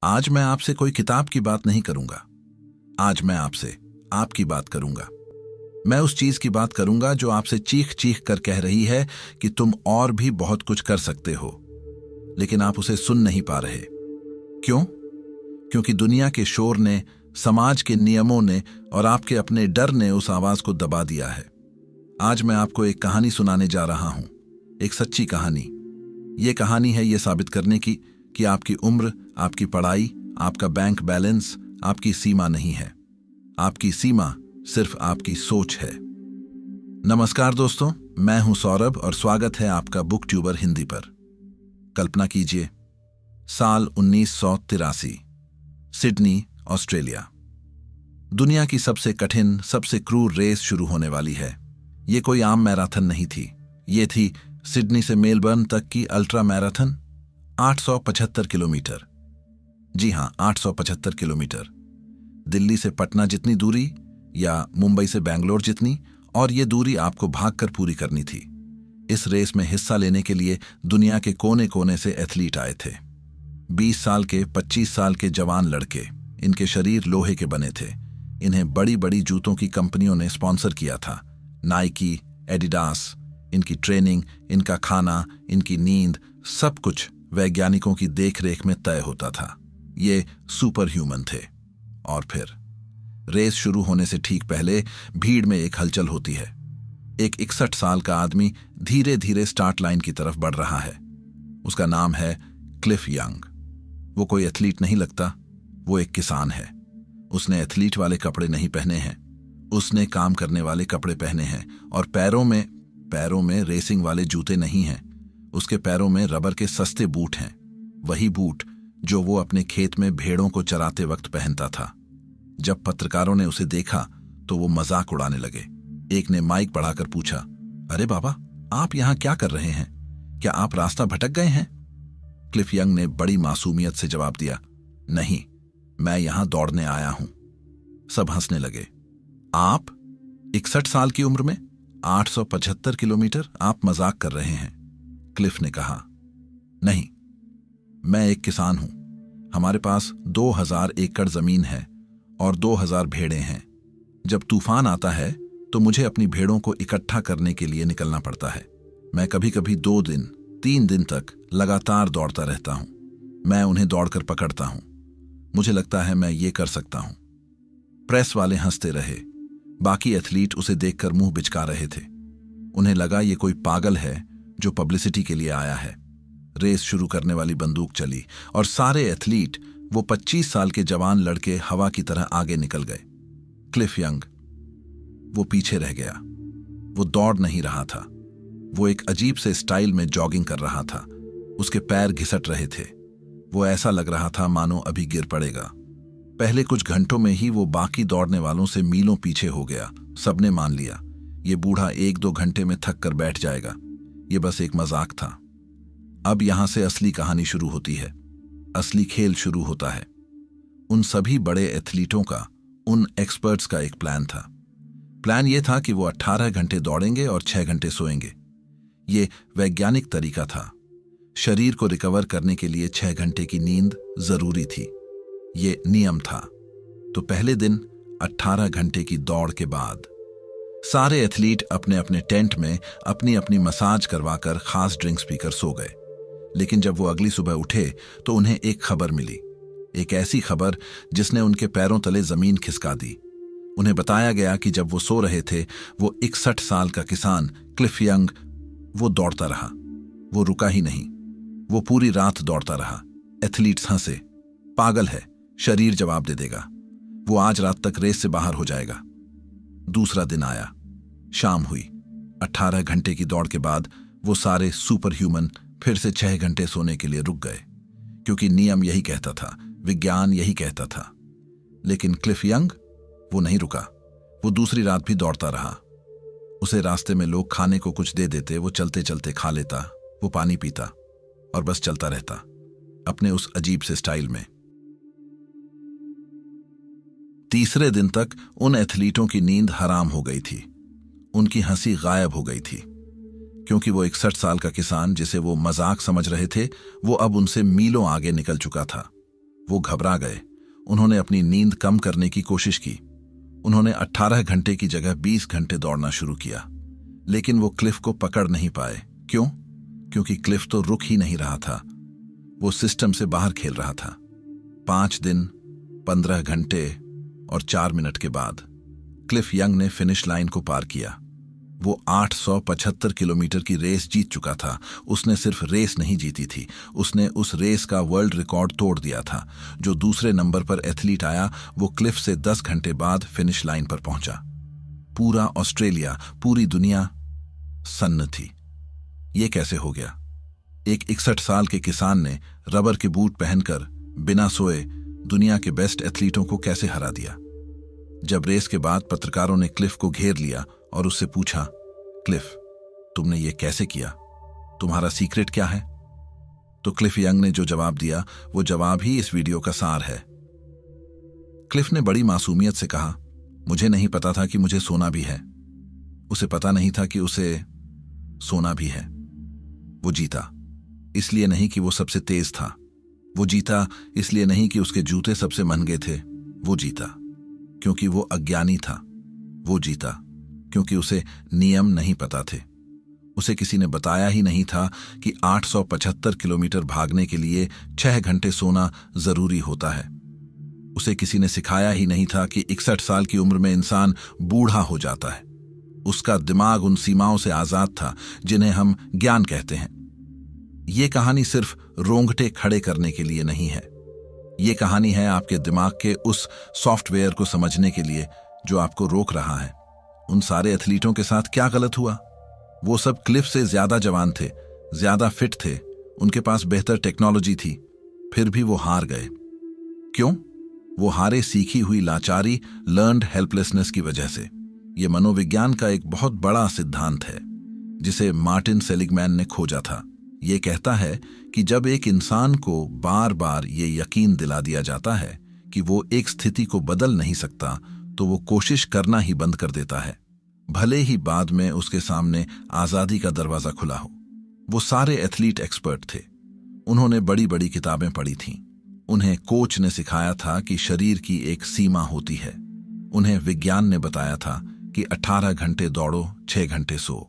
आज मैं आपसे कोई किताब की बात नहीं करूंगा। आज मैं आपसे आपकी बात करूंगा। मैं उस चीज की बात करूंगा जो आपसे चीख चीख कर कह रही है कि तुम और भी बहुत कुछ कर सकते हो, लेकिन आप उसे सुन नहीं पा रहे। क्यों? क्योंकि दुनिया के शोर ने, समाज के नियमों ने और आपके अपने डर ने उस आवाज को दबा दिया है। आज मैं आपको एक कहानी सुनाने जा रहा हूं, एक सच्ची कहानी। यह कहानी है ये साबित करने की कि आपकी उम्र, आपकी पढ़ाई, आपका बैंक बैलेंस आपकी सीमा नहीं है। आपकी सीमा सिर्फ आपकी सोच है। नमस्कार दोस्तों, मैं हूं सौरभ और स्वागत है आपका बुक ट्यूबर हिंदी पर। कल्पना कीजिए, साल 1983, सिडनी, ऑस्ट्रेलिया। दुनिया की सबसे कठिन, सबसे क्रूर रेस शुरू होने वाली है। ये कोई आम मैराथन नहीं थी। ये थी सिडनी से मेलबर्न तक की अल्ट्रा मैराथन, 875 किलोमीटर। जी हां, 875 किलोमीटर। दिल्ली से पटना जितनी दूरी या मुंबई से बेंगलोर जितनी, और ये दूरी आपको भागकर पूरी करनी थी। इस रेस में हिस्सा लेने के लिए दुनिया के कोने कोने से एथलीट आए थे। 20 साल के, 25 साल के जवान लड़के। इनके शरीर लोहे के बने थे। इन्हें बड़ी बड़ी जूतों की कंपनियों ने स्पॉन्सर किया था। Nike, Adidas. इनकी ट्रेनिंग, इनका खाना, इनकी नींद, सब कुछ वैज्ञानिकों की देखरेख में तय होता था। ये सुपर ह्यूमन थे। और फिर रेस शुरू होने से ठीक पहले भीड़ में एक हलचल होती है। एक 61 साल का आदमी धीरे धीरे स्टार्ट लाइन की तरफ बढ़ रहा है। उसका नाम है क्लिफ यंग। वो कोई एथलीट नहीं लगता, वो एक किसान है। उसने एथलीट वाले कपड़े नहीं पहने हैं, उसने काम करने वाले कपड़े पहने हैं। और पैरों में रेसिंग वाले जूते नहीं हैं। उसके पैरों में रबर के सस्ते बूट हैं, वही बूट जो वो अपने खेत में भेड़ों को चराते वक्त पहनता था। जब पत्रकारों ने उसे देखा तो वो मजाक उड़ाने लगे। एक ने माइक बढ़ाकर पूछा, अरे बाबा, आप यहां क्या कर रहे हैं? क्या आप रास्ता भटक गए हैं? क्लिफ यंग ने बड़ी मासूमियत से जवाब दिया, नहीं, मैं यहां दौड़ने आया हूं। सब हंसने लगे। आप 61 साल की उम्र में 875 किलोमीटर? आप मजाक कर रहे हैं। क्लिफ ने कहा, नहीं, मैं एक किसान हूं। हमारे पास 2000 एकड़ जमीन है और 2000 भेड़ें हैं। जब तूफान आता है तो मुझे अपनी भेड़ों को इकट्ठा करने के लिए निकलना पड़ता है। मैं कभी कभी 2 दिन, 3 दिन तक लगातार दौड़ता रहता हूं। मैं उन्हें दौड़कर पकड़ता हूं। मुझे लगता है मैं ये कर सकता हूं। प्रेस वाले हंसते रहे। बाकी एथलीट उसे देखकर मुंह बिचका रहे थे। उन्हें लगा ये कोई पागल है जो पब्लिसिटी के लिए आया है। रेस शुरू करने वाली बंदूक चली और सारे एथलीट, वो 25 साल के जवान लड़के, हवा की तरह आगे निकल गए। क्लिफ यंग, वो पीछे रह गया। वो दौड़ नहीं रहा था, वो एक अजीब से स्टाइल में जॉगिंग कर रहा था। उसके पैर घिसट रहे थे। वो ऐसा लग रहा था मानो अभी गिर पड़ेगा। पहले कुछ घंटों में ही वो बाकी दौड़ने वालों से मीलों पीछे हो गया। सबने मान लिया, ये बूढ़ा 1-2 घंटे में थक कर बैठ जाएगा। ये बस एक मजाक था। अब यहां से असली कहानी शुरू होती है। असली खेल शुरू होता है। उन सभी बड़े एथलीटों का, उन एक्सपर्ट्स का एक प्लान था। प्लान यह था कि वो 18 घंटे दौड़ेंगे और 6 घंटे सोएंगे। ये वैज्ञानिक तरीका था। शरीर को रिकवर करने के लिए 6 घंटे की नींद जरूरी थी। ये नियम था। तो पहले दिन 18 घंटे की दौड़ के बाद सारे एथलीट अपने अपने टेंट में अपनी अपनी मसाज करवाकर खास ड्रिंक्स पीकर सो गए। लेकिन जब वो अगली सुबह उठे तो उन्हें एक खबर मिली। एक ऐसी खबर जिसने उनके पैरों तले जमीन खिसका दी। उन्हें बताया गया कि जब वो सो रहे थे, वो 61 साल का किसान क्लिफ यंग, वो दौड़ता रहा। वो रुका ही नहीं, वो पूरी रात दौड़ता रहा। एथलीट्स हंसे, पागल है, शरीर जवाब दे देगा। वो आज रात तक रेस से बाहर हो जाएगा। दूसरा दिन आया, शाम हुई। 18 घंटे की दौड़ के बाद वो सारे सुपर ह्यूमन फिर से 6 घंटे सोने के लिए रुक गए, क्योंकि नियम यही कहता था, विज्ञान यही कहता था। लेकिन क्लिफ यंग, वो नहीं रुका। वो दूसरी रात भी दौड़ता रहा। उसे रास्ते में लोग खाने को कुछ दे देते, वो चलते चलते खा लेता, वो पानी पीता और बस चलता रहता अपने उस अजीब से स्टाइल में। तीसरे दिन तक उन एथलीटों की नींद हराम हो गई थी। उनकी हंसी गायब हो गई थी, क्योंकि वो 61 साल का किसान जिसे वो मजाक समझ रहे थे, वो अब उनसे मीलों आगे निकल चुका था। वो घबरा गए। उन्होंने अपनी नींद कम करने की कोशिश की। उन्होंने 18 घंटे की जगह 20 घंटे दौड़ना शुरू किया, लेकिन वो क्लिफ को पकड़ नहीं पाए। क्यों? क्योंकि क्लिफ तो रुक ही नहीं रहा था। वो सिस्टम से बाहर खेल रहा था। 5 दिन, 15 घंटे और 4 मिनट के बाद क्लिफ यंग ने फिनिश लाइन को पार किया। वो 875 किलोमीटर की रेस जीत चुका था। उसने सिर्फ रेस नहीं जीती थी, उसने उस रेस का वर्ल्ड रिकॉर्ड तोड़ दिया था। जो दूसरे नंबर पर एथलीट आया, वो क्लिफ से 10 घंटे बाद फिनिश लाइन पर पहुंचा। पूरा ऑस्ट्रेलिया, पूरी दुनिया सन्न थी। ये कैसे हो गया? एक 61 साल के किसान ने रबर के बूट पहनकर बिना सोए दुनिया के बेस्ट एथलीटों को कैसे हरा दिया? जब रेस के बाद पत्रकारों ने क्लिफ को घेर लिया और उससे पूछा, क्लिफ, तुमने ये कैसे किया? तुम्हारा सीक्रेट क्या है? तो क्लिफ यंग ने जो जवाब दिया, वो जवाब ही इस वीडियो का सार है। क्लिफ ने बड़ी मासूमियत से कहा, मुझे नहीं पता था कि मुझे सोना भी है। उसे पता नहीं था कि उसे सोना भी है। वो जीता, इसलिए नहीं कि वो सबसे तेज था। वो जीता इसलिए नहीं कि उसके जूते सबसे महंगे थे। वो जीता क्योंकि वो अज्ञानी था। वो जीता क्योंकि उसे नियम नहीं पता थे। उसे किसी ने बताया ही नहीं था कि 875 किलोमीटर भागने के लिए 6 घंटे सोना जरूरी होता है। उसे किसी ने सिखाया ही नहीं था कि 61 साल की उम्र में इंसान बूढ़ा हो जाता है। उसका दिमाग उन सीमाओं से आजाद था जिन्हें हम ज्ञान कहते हैं। ये कहानी सिर्फ रोंगटे खड़े करने के लिए नहीं है। ये कहानी है आपके दिमाग के उस सॉफ्टवेयर को समझने के लिए जो आपको रोक रहा है। उन सारे एथलीटों के साथ क्या गलत हुआ? वो सब क्लिफ से ज्यादा जवान थे, ज्यादा फिट थे, उनके पास बेहतर टेक्नोलॉजी थी, फिर भी वो हार गए। क्यों? वो हारे सीखी हुई लाचारी, लर्न्ड हेल्पलेसनेस की वजह से। ये मनोविज्ञान का एक बहुत बड़ा सिद्धांत है जिसे मार्टिन सेलिगमैन ने खोजा था। ये कहता है कि जब एक इंसान को बार बार ये यकीन दिला दिया जाता है कि वो एक स्थिति को बदल नहीं सकता, तो वो कोशिश करना ही बंद कर देता है, भले ही बाद में उसके सामने आजादी का दरवाजा खुला हो। वो सारे एथलीट एक्सपर्ट थे। उन्होंने बड़ी बड़ी किताबें पढ़ी थीं। उन्हें कोच ने सिखाया था कि शरीर की एक सीमा होती है। उन्हें विज्ञान ने बताया था कि 18 घंटे दौड़ो, 6 घंटे सो।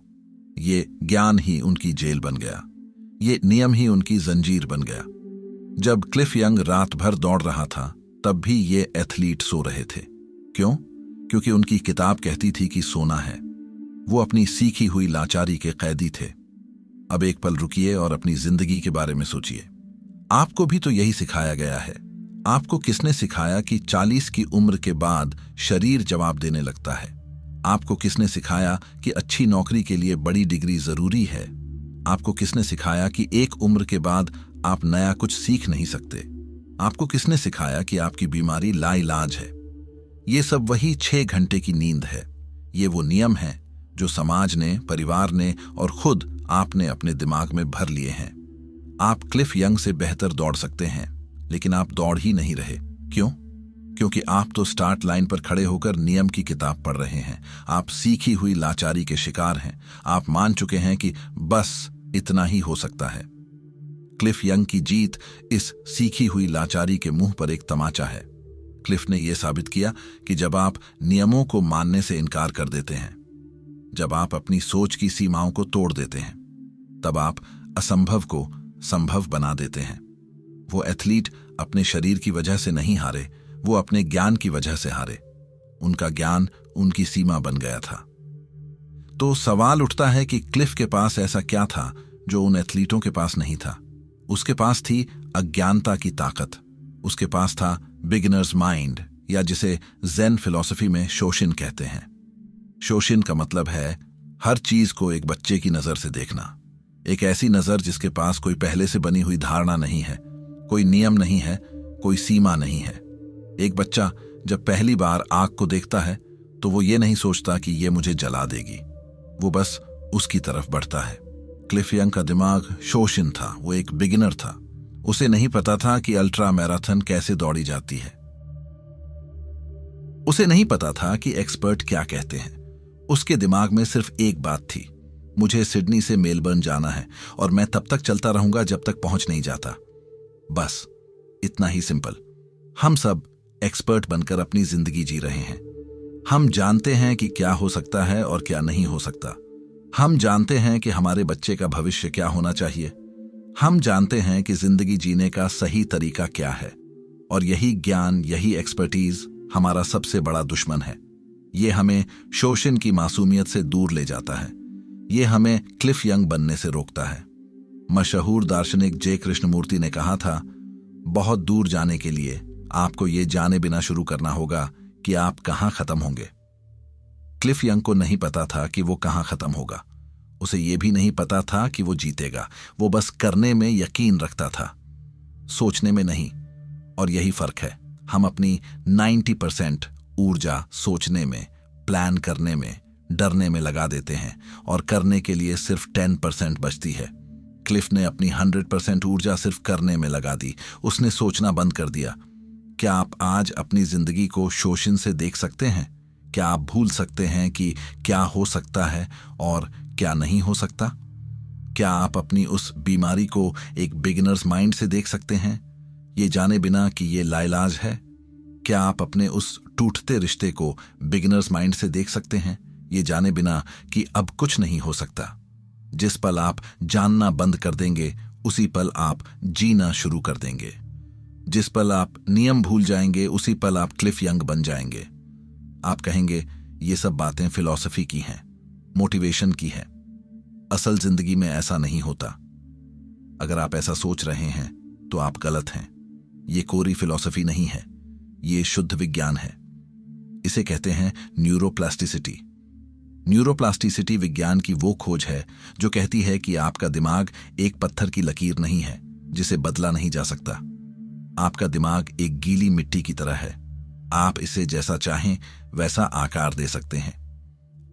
ये ज्ञान ही उनकी जेल बन गया। ये नियम ही उनकी जंजीर बन गया। जब क्लिफ यंग रात भर दौड़ रहा था, तब भी ये एथलीट सो रहे थे। क्यों? क्योंकि उनकी किताब कहती थी कि सोना है। वो अपनी सीखी हुई लाचारी के कैदी थे। अब एक पल रुकिए और अपनी जिंदगी के बारे में सोचिए। आपको भी तो यही सिखाया गया है। आपको किसने सिखाया कि 40 की उम्र के बाद शरीर जवाब देने लगता है? आपको किसने सिखाया कि अच्छी नौकरी के लिए बड़ी डिग्री जरूरी है? आपको किसने सिखाया कि एक उम्र के बाद आप नया कुछ सीख नहीं सकते? आपको किसने सिखाया कि आपकी बीमारी लाइलाज है? ये सब वही 6 घंटे की नींद है। ये वो नियम है जो समाज ने, परिवार ने और खुद आपने अपने दिमाग में भर लिए हैं। आप क्लिफ यंग से बेहतर दौड़ सकते हैं, लेकिन आप दौड़ ही नहीं रहे। क्यों? क्योंकि आप तो स्टार्ट लाइन पर खड़े होकर नियम की किताब पढ़ रहे हैं। आप सीखी हुई लाचारी के शिकार हैं। आप मान चुके हैं कि बस इतना ही हो सकता है। क्लिफ यंग की जीत इस सीखी हुई लाचारी के मुंह पर एक तमाचा है। क्लिफ ने यह साबित किया कि जब आप नियमों को मानने से इनकार कर देते हैं, जब आप अपनी सोच की सीमाओं को तोड़ देते हैं, तब आप असंभव को संभव बना देते हैं। वो एथलीट अपने शरीर की वजह से नहीं हारे, वो अपने ज्ञान की वजह से हारे। उनका ज्ञान उनकी सीमा बन गया था। तो सवाल उठता है कि क्लिफ के पास ऐसा क्या था जो उन एथलीटों के पास नहीं था? उसके पास थी अज्ञानता की ताकत। उसके पास था बिगिनर्स माइंड, या जिसे ज़ेन फिलॉसफी में शोशिन कहते हैं। शोशिन का मतलब है हर चीज को एक बच्चे की नजर से देखना। एक ऐसी नजर जिसके पास कोई पहले से बनी हुई धारणा नहीं है, कोई नियम नहीं है, कोई सीमा नहीं है। एक बच्चा जब पहली बार आग को देखता है तो वो ये नहीं सोचता कि ये मुझे जला देगी, वो बस उसकी तरफ बढ़ता है। क्लिफ यंग का दिमाग शोशिन था। वो एक बिगिनर था। उसे नहीं पता था कि अल्ट्रा मैराथन कैसे दौड़ी जाती है। उसे नहीं पता था कि एक्सपर्ट क्या कहते हैं। उसके दिमाग में सिर्फ एक बात थी, मुझे सिडनी से मेलबर्न जाना है और मैं तब तक चलता रहूंगा जब तक पहुंच नहीं जाता। बस इतना ही सिंपल। हम सब एक्सपर्ट बनकर अपनी जिंदगी जी रहे हैं। हम जानते हैं कि क्या हो सकता है और क्या नहीं हो सकता। हम जानते हैं कि हमारे बच्चे का भविष्य क्या होना चाहिए। हम जानते हैं कि जिंदगी जीने का सही तरीका क्या है। और यही ज्ञान, यही एक्सपर्टीज हमारा सबसे बड़ा दुश्मन है। ये हमें शोषण की मासूमियत से दूर ले जाता है। ये हमें क्लिफ यंग बनने से रोकता है। मशहूर दार्शनिक जे कृष्णमूर्ति ने कहा था, बहुत दूर जाने के लिए आपको ये जाने बिना शुरू करना होगा कि आप कहां खत्म होंगे। क्लिफ यंग को नहीं पता था कि वो कहां खत्म होगा। उसे ये भी नहीं पता था कि वो जीतेगा। वो बस करने में यकीन रखता था, सोचने में नहीं। और यही फर्क है। हम अपनी 90% ऊर्जा सोचने में, प्लान करने में, डरने में लगा देते हैं और करने के लिए सिर्फ 10% बचती है। क्लिफ ने अपनी 100% ऊर्जा सिर्फ करने में लगा दी। उसने सोचना बंद कर दिया। क्या आप आज अपनी जिंदगी को शोषण से देख सकते हैं? क्या आप भूल सकते हैं कि क्या हो सकता है और क्या नहीं हो सकता? क्या आप अपनी उस बीमारी को एक बिगिनर्स माइंड से देख सकते हैं, ये जाने बिना कि ये लाइलाज है? क्या आप अपने उस टूटते रिश्ते को बिगिनर्स माइंड से देख सकते हैं, ये जाने बिना कि अब कुछ नहीं हो सकता? जिस पल आप जानना बंद कर देंगे, उसी पल आप जीना शुरू कर देंगे। जिस पल आप नियम भूल जाएंगे, उसी पल आप क्लिफ यंग बन जाएंगे। आप कहेंगे ये सब बातें फिलॉसफी की हैं, मोटिवेशन की हैं। असल जिंदगी में ऐसा नहीं होता। अगर आप ऐसा सोच रहे हैं तो आप गलत हैं। ये कोरी फिलॉसफी नहीं है, ये शुद्ध विज्ञान है। इसे कहते हैं न्यूरोप्लास्टिसिटी। न्यूरोप्लास्टिसिटी विज्ञान की वो खोज है जो कहती है कि आपका दिमाग एक पत्थर की लकीर नहीं है जिसे बदला नहीं जा सकता। आपका दिमाग एक गीली मिट्टी की तरह है। आप इसे जैसा चाहें वैसा आकार दे सकते हैं।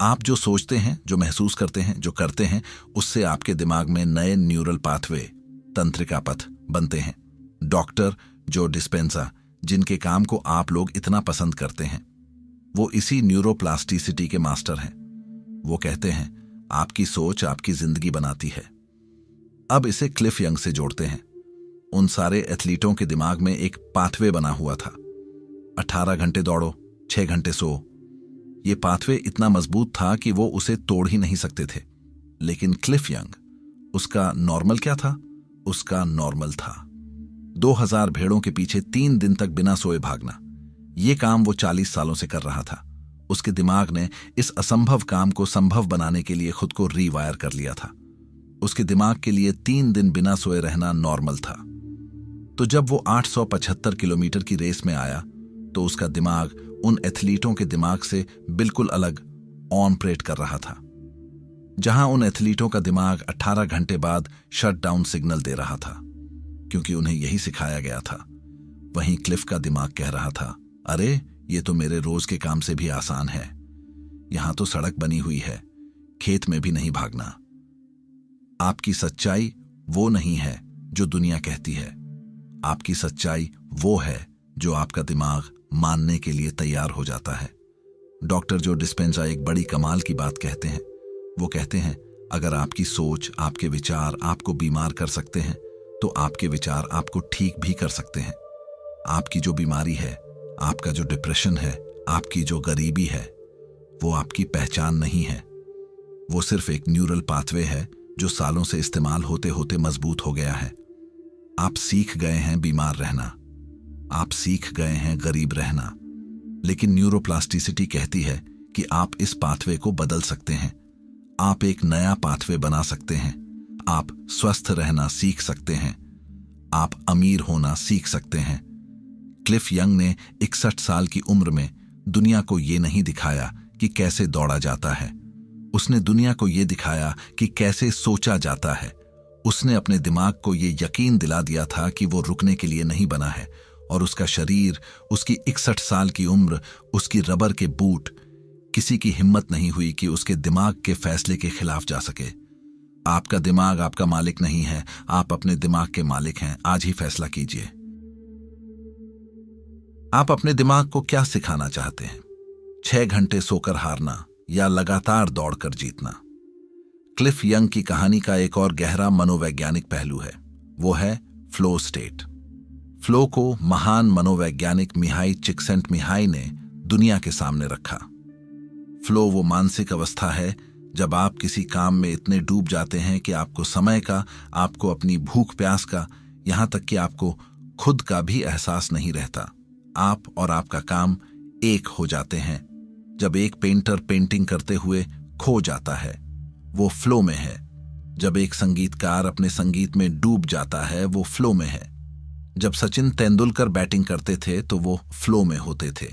आप जो सोचते हैं, जो महसूस करते हैं, जो करते हैं, उससे आपके दिमाग में नए न्यूरल पाथवे, तंत्रिका पथ बनते हैं। डॉक्टर जो डिस्पेंजा, जिनके काम को आप लोग इतना पसंद करते हैं, वो इसी न्यूरोप्लास्टिसिटी के मास्टर हैं। वो कहते हैं आपकी सोच आपकी जिंदगी बनाती है। अब इसे क्लिफ यंग से जोड़ते हैं। उन सारे एथलीटों के दिमाग में एक पाथवे बना हुआ था। 18 घंटे दौड़ो, 6 घंटे सो। ये पाथवे इतना मजबूत था कि वो उसे तोड़ ही नहीं सकते थे। लेकिन क्लिफ यंग, उसका नॉर्मल क्या था? उसका नॉर्मल था 2000 भेड़ों के पीछे 3 दिन तक बिना सोए भागना। ये काम वो 40 सालों से कर रहा था। उसके दिमाग ने इस असंभव काम को संभव बनाने के लिए खुद को रीवायर कर लिया था। उसके दिमाग के लिए 3 दिन बिना सोए रहना नॉर्मल था। तो जब वो 875 किलोमीटर की रेस में आया तो उसका दिमाग उन एथलीटों के दिमाग से बिल्कुल अलग ऑपरेट कर रहा था। जहां उन एथलीटों का दिमाग 18 घंटे बाद शटडाउन सिग्नल दे रहा था, क्योंकि उन्हें यही सिखाया गया था, वहीं क्लिफ का दिमाग कह रहा था, अरे ये तो मेरे रोज के काम से भी आसान है। यहां तो सड़क बनी हुई है, खेत में भी नहीं भागना। आपकी सच्चाई वो नहीं है जो दुनिया कहती है। आपकी सच्चाई वो है जो आपका दिमाग मानने के लिए तैयार हो जाता है। डॉक्टर जो डिस्पेंजा एक बड़ी कमाल की बात कहते हैं। वो कहते हैं अगर आपकी सोच, आपके विचार आपको बीमार कर सकते हैं तो आपके विचार आपको ठीक भी कर सकते हैं। आपकी जो बीमारी है, आपका जो डिप्रेशन है, आपकी जो गरीबी है, वो आपकी पहचान नहीं है। वो सिर्फ एक न्यूरल पाथवे है जो सालों से इस्तेमाल होते होते मजबूत हो गया है। आप सीख गए हैं बीमार रहना, आप सीख गए हैं गरीब रहना, लेकिन न्यूरोप्लास्टिसिटी कहती है कि आप इस पाथवे को बदल सकते हैं। आप एक नया पाथवे बना सकते हैं। आप स्वस्थ रहना सीख सकते हैं। आप अमीर होना सीख सकते हैं। क्लिफ यंग ने 61 साल की उम्र में दुनिया को ये नहीं दिखाया कि कैसे दौड़ा जाता है। उसने दुनिया को ये दिखाया कि कैसे सोचा जाता है। उसने अपने दिमाग को ये यकीन दिला दिया था कि वो रुकने के लिए नहीं बना है, और उसका शरीर, उसकी 61 साल की उम्र, उसकी रबर के बूट, किसी की हिम्मत नहीं हुई कि उसके दिमाग के फैसले के खिलाफ जा सके। आपका दिमाग आपका मालिक नहीं है, आप अपने दिमाग के मालिक हैं। आज ही फैसला कीजिए। आप अपने दिमाग को क्या सिखाना चाहते हैं? 6 घंटे सोकर हारना या लगातार दौड़कर जीतना? क्लिफ यंग की कहानी का एक और गहरा मनोवैज्ञानिक पहलू है, वो है फ्लो स्टेट। फ्लो को महान मनोवैज्ञानिक मिहाई चिक्सेंटमिहाई ने दुनिया के सामने रखा। फ्लो वो मानसिक अवस्था है जब आप किसी काम में इतने डूब जाते हैं कि आपको समय का, आपको अपनी भूख प्यास का, यहां तक कि आपको खुद का भी एहसास नहीं रहता। आप और आपका काम एक हो जाते हैं। जब एक पेंटर पेंटिंग करते हुए खो जाता है, वो फ्लो में है। जब एक संगीतकार अपने संगीत में डूब जाता है, वो फ्लो में है। जब सचिन तेंदुलकर बैटिंग करते थे तो वो फ्लो में होते थे।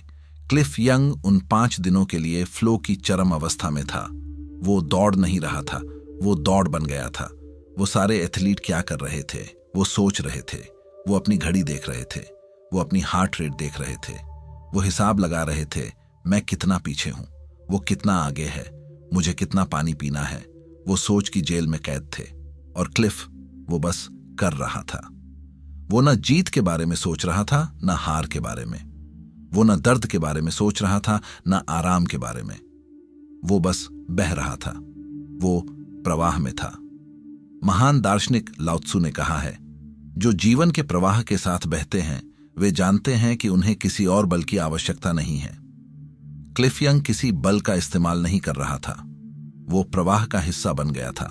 क्लिफ यंग उन 5 दिनों के लिए फ्लो की चरम अवस्था में था। वो दौड़ नहीं रहा था, वो दौड़ बन गया था। वो सारे एथलीट क्या कर रहे थे, वो सोच रहे थे। वो अपनी घड़ी देख रहे थे, वो अपनी हार्ट रेट देख रहे थे। वो हिसाब लगा रहे थे, मैं कितना पीछे हूं, वो कितना आगे है, मुझे कितना पानी पीना है। वो सोच की जेल में कैद थे और क्लिफ वो बस कर रहा था। वो न जीत के बारे में सोच रहा था, न हार के बारे में। वो न दर्द के बारे में सोच रहा था, न आराम के बारे में। वो बस बह रहा था, वो प्रवाह में था। महान दार्शनिक लाओ त्सु ने कहा है, जो जीवन के प्रवाह के साथ बहते हैं वे जानते हैं कि उन्हें किसी और बल की आवश्यकता नहीं है। क्लिफ यंग किसी बल का इस्तेमाल नहीं कर रहा था, वो प्रवाह का हिस्सा बन गया था।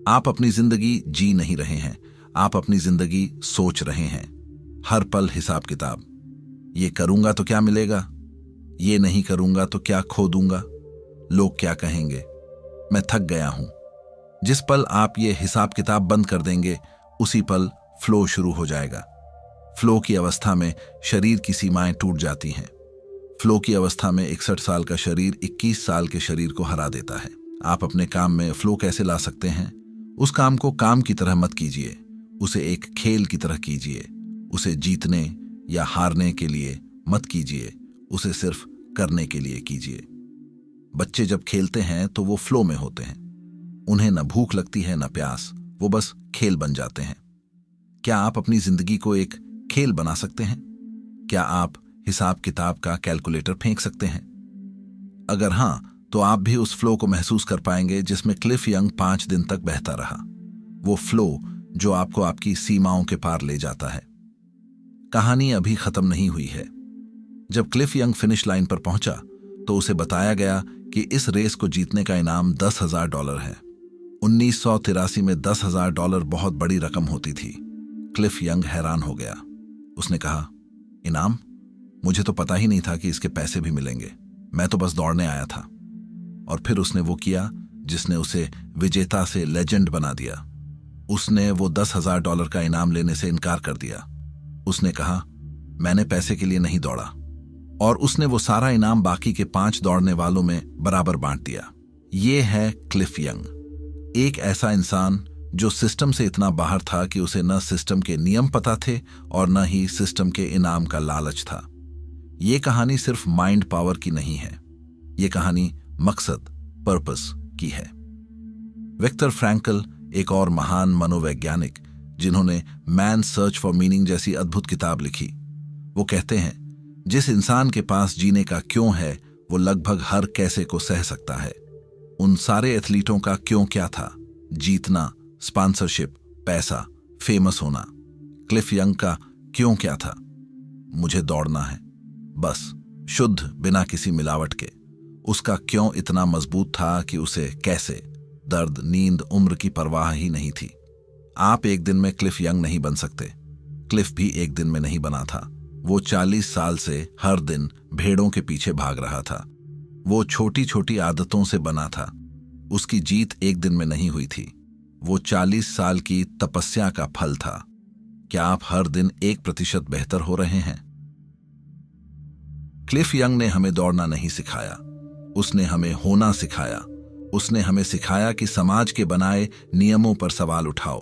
आप अपनी जिंदगी जी नहीं रहे हैं, आप अपनी जिंदगी सोच रहे हैं। हर पल हिसाब किताब। ये करूंगा तो क्या मिलेगा, ये नहीं करूंगा तो क्या खो दूंगा, लोग क्या कहेंगे, मैं थक गया हूं। जिस पल आप ये हिसाब किताब बंद कर देंगे, उसी पल फ्लो शुरू हो जाएगा। फ्लो की अवस्था में शरीर की सीमाएं टूट जाती हैं। फ्लो की अवस्था में 61 साल का शरीर 21 साल के शरीर को हरा देता है। आप अपने काम में फ्लो कैसे ला सकते हैं? उस काम को काम की तरह मत कीजिए, उसे एक खेल की तरह कीजिए। उसे जीतने या हारने के लिए मत कीजिए, उसे सिर्फ करने के लिए कीजिए। बच्चे जब खेलते हैं तो वो फ्लो में होते हैं। उन्हें न भूख लगती है न प्यास, वो बस खेल बन जाते हैं। क्या आप अपनी जिंदगी को एक खेल बना सकते हैं? क्या आप हिसाब किताब का कैलकुलेटर फेंक सकते हैं? अगर हां, तो आप भी उस फ्लो को महसूस कर पाएंगे जिसमें क्लिफ यंग 5 दिन तक बहता रहा। वो फ्लो जो आपको आपकी सीमाओं के पार ले जाता है। कहानी अभी खत्म नहीं हुई है। जब क्लिफ यंग फिनिश लाइन पर पहुंचा तो उसे बताया गया कि इस रेस को जीतने का इनाम $10,000 है। 1983 में $10,000 बहुत बड़ी रकम होती थी। क्लिफ यंग हैरान हो गया। उसने कहा, इनाम? मुझे तो पता ही नहीं था कि इसके पैसे भी मिलेंगे। मैं तो बस दौड़ने आया था। और फिर उसने वो किया जिसने उसे विजेता से लेजेंड बना दिया। उसने वो $10,000 का इनाम लेने से इनकार कर दिया। उसने कहा, मैंने पैसे के लिए नहीं दौड़ा। और उसने वो सारा इनाम बाकी के 5 दौड़ने वालों में बराबर बांट दिया। ये है क्लिफ यंग, एक ऐसा इंसान जो सिस्टम से इतना बाहर था कि उसे न सिस्टम के नियम पता थे और न ही सिस्टम के इनाम का लालच था। ये कहानी सिर्फ माइंड पावर की नहीं है, ये कहानी मकसद, पर्पस की है। विक्टर फ्रैंकल एक और महान मनोवैज्ञानिक जिन्होंने मैन सर्च फॉर मीनिंग जैसी अद्भुत किताब लिखी, वो कहते हैं, जिस इंसान के पास जीने का क्यों है वो लगभग हर कैसे को सह सकता है। उन सारे एथलीटों का क्यों क्या था? जीतना, स्पॉन्सरशिप, पैसा, फेमस होना। क्लिफ यंग का क्यों क्या था? मुझे दौड़ना है, बस, शुद्ध, बिना किसी मिलावट के। उसका क्यों इतना मजबूत था कि उसे कैसे, दर्द, नींद, उम्र की परवाह ही नहीं थी। आप एक दिन में क्लिफ यंग नहीं बन सकते। क्लिफ भी एक दिन में नहीं बना था। वो 40 साल से हर दिन भेड़ों के पीछे भाग रहा था। वो छोटी छोटी आदतों से बना था। उसकी जीत एक दिन में नहीं हुई थी। वो 40 साल की तपस्या का फल था। क्या आप हर दिन 1% बेहतर हो रहे हैं? क्लिफ यंग ने हमें दौड़ना नहीं सिखाया, उसने हमें होना सिखाया। उसने हमें सिखाया कि समाज के बनाए नियमों पर सवाल उठाओ।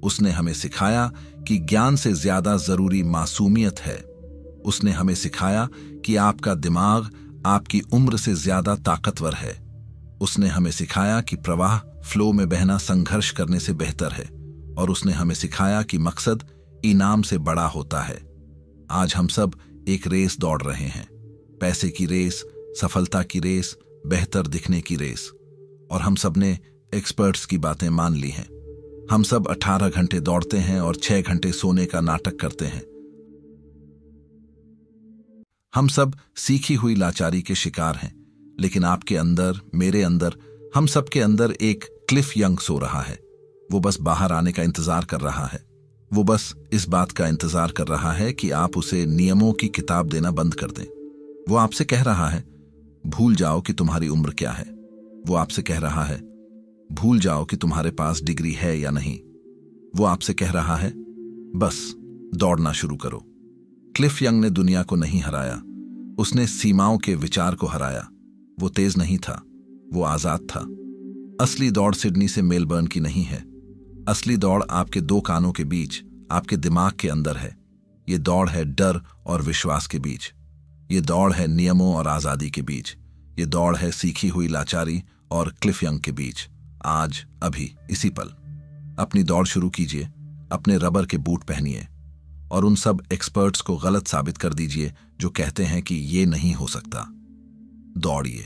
उसने हमें सिखाया कि ज्ञान से ज्यादा जरूरी मासूमियत है। उसने हमें सिखाया कि आपका दिमाग आपकी उम्र से ज्यादा ताकतवर है। उसने हमें सिखाया कि प्रवाह, फ्लो में बहना संघर्ष करने से बेहतर है। और उसने हमें सिखाया कि मकसद इनाम से बड़ा होता है। आज हम सब एक रेस दौड़ रहे हैं, पैसे की रेस, सफलता की रेस, बेहतर दिखने की रेस। और हम सब ने एक्सपर्ट्स की बातें मान ली हैं। हम सब 18 घंटे दौड़ते हैं और 6 घंटे सोने का नाटक करते हैं। हम सब सीखी हुई लाचारी के शिकार हैं, लेकिन आपके अंदर, मेरे अंदर, हम सबके अंदर एक क्लिफ यंग सो रहा है। वो बस बाहर आने का इंतजार कर रहा है। वो बस इस बात का इंतजार कर रहा है कि आप उसे नियमों की किताब देना बंद कर दें। वो आपसे कह रहा है, भूल जाओ कि तुम्हारी उम्र क्या है। वो आपसे कह रहा है, भूल जाओ कि तुम्हारे पास डिग्री है या नहीं। वो आपसे कह रहा है, बस दौड़ना शुरू करो। क्लिफ यंग ने दुनिया को नहीं हराया, उसने सीमाओं के विचार को हराया। वो तेज नहीं था, वो आजाद था। असली दौड़ सिडनी से मेलबर्न की नहीं है। असली दौड़ आपके दो कानों के बीच, आपके दिमाग के अंदर है। ये दौड़ है डर और विश्वास के बीच। ये दौड़ है नियमों और आजादी के बीच। ये दौड़ है सीखी हुई लाचारी और क्लिफ यंग के बीच। आज, अभी, इसी पल अपनी दौड़ शुरू कीजिए। अपने रबर के बूट पहनिए और उन सब एक्सपर्ट्स को गलत साबित कर दीजिए जो कहते हैं कि ये नहीं हो सकता। दौड़िए,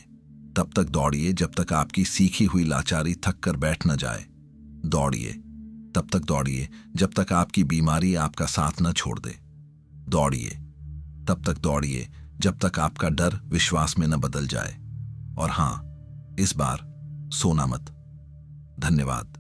तब तक दौड़िए जब तक आपकी सीखी हुई लाचारी थक कर बैठ न जाए। दौड़िए, तब तक दौड़िए जब तक आपकी बीमारी आपका साथ न छोड़ दे। दौड़िए, तब तक दौड़िए जब तक आपका डर विश्वास में न बदल जाए। और हां, इस बार सोना मत। धन्यवाद।